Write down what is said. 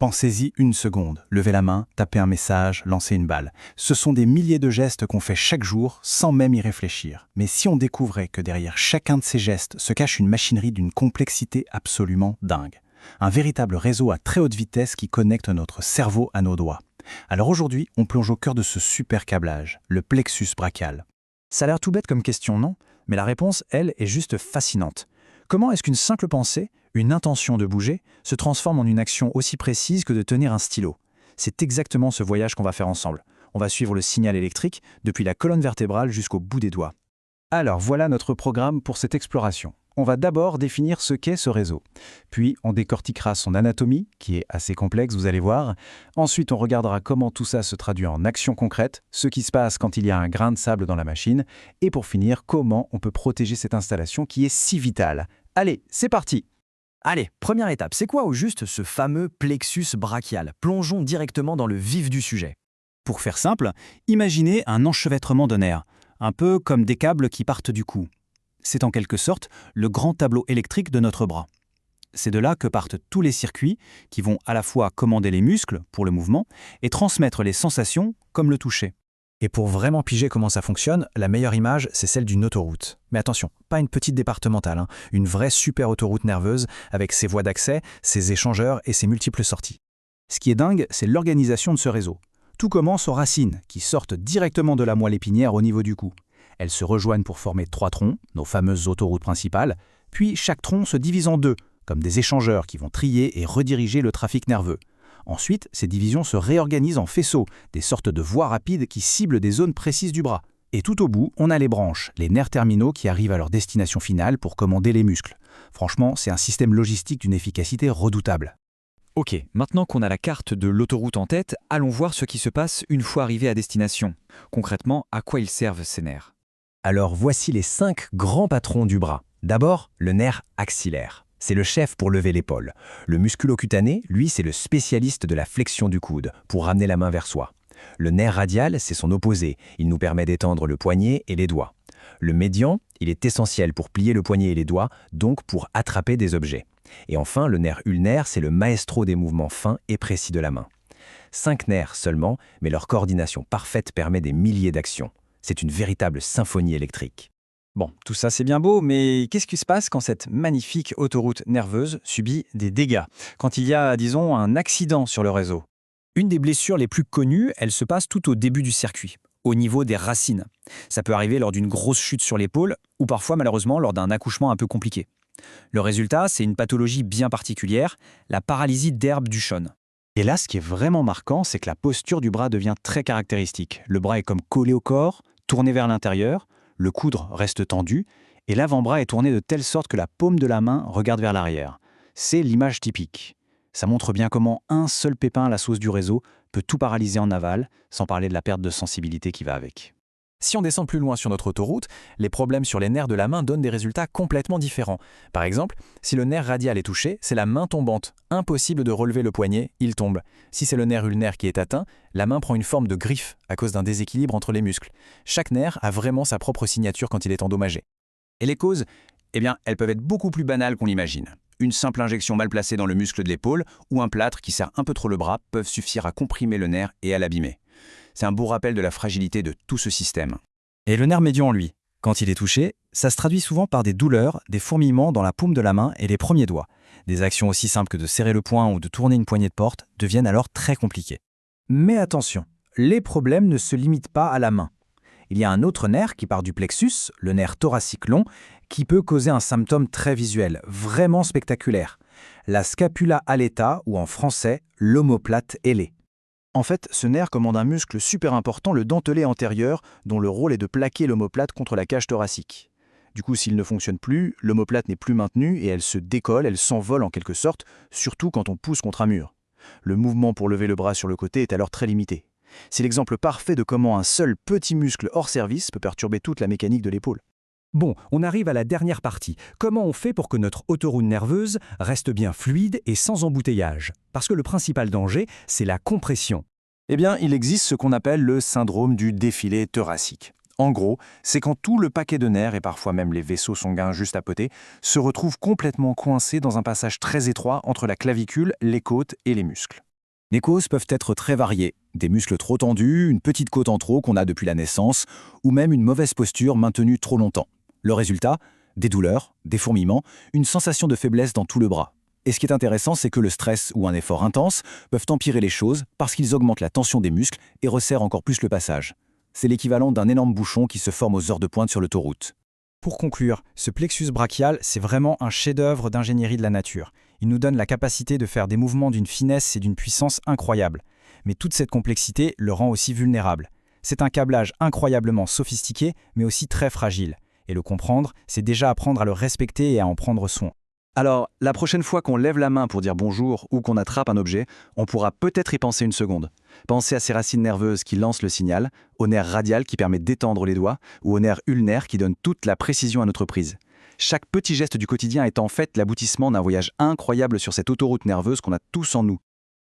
Pensez-y une seconde, levez la main, tapez un message, lancez une balle. Ce sont des milliers de gestes qu'on fait chaque jour sans même y réfléchir. Mais si on découvrait que derrière chacun de ces gestes se cache une machinerie d'une complexité absolument dingue. Un véritable réseau à très haute vitesse qui connecte notre cerveau à nos doigts. Alors aujourd'hui, on plonge au cœur de ce super câblage, le plexus brachial. Ça a l'air tout bête comme question, non? Mais la réponse, elle, est juste fascinante. Comment est-ce qu'une simple pensée, une intention de bouger, se transforme en une action aussi précise que de tenir un stylo? C'est exactement ce voyage qu'on va faire ensemble. On va suivre le signal électrique depuis la colonne vertébrale jusqu'au bout des doigts. Alors voilà notre programme pour cette exploration. On va d'abord définir ce qu'est ce réseau. Puis on décortiquera son anatomie, qui est assez complexe, vous allez voir. Ensuite, on regardera comment tout ça se traduit en action concrète, ce qui se passe quand il y a un grain de sable dans la machine. Et pour finir, comment on peut protéger cette installation qui est si vitale. Allez, c'est parti! Allez, première étape, c'est quoi au juste ce fameux plexus brachial? Plongeons directement dans le vif du sujet. Pour faire simple, imaginez un enchevêtrement de nerfs, un peu comme des câbles qui partent du cou. C'est en quelque sorte le grand tableau électrique de notre bras. C'est de là que partent tous les circuits qui vont à la fois commander les muscles pour le mouvement et transmettre les sensations comme le toucher. Et pour vraiment piger comment ça fonctionne, la meilleure image, c'est celle d'une autoroute. Mais attention, pas une petite départementale, une vraie super autoroute nerveuse avec ses voies d'accès, ses échangeurs et ses multiples sorties. Ce qui est dingue, c'est l'organisation de ce réseau. Tout commence aux racines, qui sortent directement de la moelle épinière au niveau du cou. Elles se rejoignent pour former 3 troncs, nos fameuses autoroutes principales, puis chaque tronc se divise en 2, comme des échangeurs qui vont trier et rediriger le trafic nerveux. Ensuite, ces divisions se réorganisent en faisceaux, des sortes de voies rapides qui ciblent des zones précises du bras. Et tout au bout, on a les branches, les nerfs terminaux qui arrivent à leur destination finale pour commander les muscles. Franchement, c'est un système logistique d'une efficacité redoutable. Ok, maintenant qu'on a la carte de l'autoroute en tête, allons voir ce qui se passe une fois arrivé à destination. Concrètement, à quoi ils servent ces nerfs? Alors voici les 5 grands patrons du bras. D'abord, le nerf axillaire. C'est le chef pour lever l'épaule. Le musculo-cutané, lui, c'est le spécialiste de la flexion du coude, pour ramener la main vers soi. Le nerf radial, c'est son opposé. Il nous permet d'étendre le poignet et les doigts. Le médian, il est essentiel pour plier le poignet et les doigts, donc pour attraper des objets. Et enfin, le nerf ulnaire, c'est le maestro des mouvements fins et précis de la main. 5 nerfs seulement, mais leur coordination parfaite permet des milliers d'actions. C'est une véritable symphonie électrique. Bon, tout ça c'est bien beau, mais qu'est-ce qui se passe quand cette magnifique autoroute nerveuse subit des dégâts? Quand il y a, disons, un accident sur le réseau? Une des blessures les plus connues, elle se passe tout au début du circuit, au niveau des racines. Ça peut arriver lors d'une grosse chute sur l'épaule, ou parfois malheureusement lors d'un accouchement un peu compliqué. Le résultat, c'est une pathologie bien particulière, la paralysie d'Erbs-Duchon. Et là, ce qui est vraiment marquant, c'est que la posture du bras devient très caractéristique. Le bras est comme collé au corps, tourné vers l'intérieur, le coude reste tendu, et l'avant-bras est tourné de telle sorte que la paume de la main regarde vers l'arrière. C'est l'image typique. Ça montre bien comment un seul pépin à la sauce du réseau peut tout paralyser en aval, sans parler de la perte de sensibilité qui va avec. Si on descend plus loin sur notre autoroute, les problèmes sur les nerfs de la main donnent des résultats complètement différents. Par exemple, si le nerf radial est touché, c'est la main tombante. Impossible de relever le poignet, il tombe. Si c'est le nerf ulnaire qui est atteint, la main prend une forme de griffe à cause d'un déséquilibre entre les muscles. Chaque nerf a vraiment sa propre signature quand il est endommagé. Et les causes? Eh bien, elles peuvent être beaucoup plus banales qu'on l'imagine. Une simple injection mal placée dans le muscle de l'épaule ou un plâtre qui serre un peu trop le bras peuvent suffire à comprimer le nerf et à l'abîmer. C'est un beau rappel de la fragilité de tout ce système. Et le nerf médian, lui, quand il est touché, ça se traduit souvent par des douleurs, des fourmillements dans la paume de la main et les premiers doigts. Des actions aussi simples que de serrer le poing ou de tourner une poignée de porte deviennent alors très compliquées. Mais attention, les problèmes ne se limitent pas à la main. Il y a un autre nerf qui part du plexus, le nerf thoracique long, qui peut causer un symptôme très visuel, vraiment spectaculaire. La scapula aleta, ou en français, l'omoplate ailée. En fait, ce nerf commande un muscle super important, le dentelé antérieur, dont le rôle est de plaquer l'omoplate contre la cage thoracique. Du coup, s'il ne fonctionne plus, l'omoplate n'est plus maintenue et elle se décolle, elle s'envole en quelque sorte, surtout quand on pousse contre un mur. Le mouvement pour lever le bras sur le côté est alors très limité. C'est l'exemple parfait de comment un seul petit muscle hors service peut perturber toute la mécanique de l'épaule. Bon, on arrive à la dernière partie. Comment on fait pour que notre autoroute nerveuse reste bien fluide et sans embouteillage? Parce que le principal danger, c'est la compression. Eh bien, il existe ce qu'on appelle le syndrome du défilé thoracique. En gros, c'est quand tout le paquet de nerfs, et parfois même les vaisseaux sanguins juste à côté, se retrouvent complètement coincés dans un passage très étroit entre la clavicule, les côtes et les muscles. Les causes peuvent être très variées. Des muscles trop tendus, une petite côte en trop qu'on a depuis la naissance, ou même une mauvaise posture maintenue trop longtemps. Le résultat, des douleurs, des fourmillements, une sensation de faiblesse dans tout le bras. Et ce qui est intéressant, c'est que le stress ou un effort intense peuvent empirer les choses parce qu'ils augmentent la tension des muscles et resserrent encore plus le passage. C'est l'équivalent d'un énorme bouchon qui se forme aux heures de pointe sur l'autoroute. Pour conclure, ce plexus brachial, c'est vraiment un chef-d'œuvre d'ingénierie de la nature. Il nous donne la capacité de faire des mouvements d'une finesse et d'une puissance incroyables. Mais toute cette complexité le rend aussi vulnérable. C'est un câblage incroyablement sophistiqué, mais aussi très fragile. Et le comprendre, c'est déjà apprendre à le respecter et à en prendre soin. Alors, la prochaine fois qu'on lève la main pour dire bonjour ou qu'on attrape un objet, on pourra peut-être y penser une seconde. Pensez à ces racines nerveuses qui lancent le signal, au nerf radial qui permet d'étendre les doigts, ou au nerf ulnaire qui donne toute la précision à notre prise. Chaque petit geste du quotidien est en fait l'aboutissement d'un voyage incroyable sur cette autoroute nerveuse qu'on a tous en nous.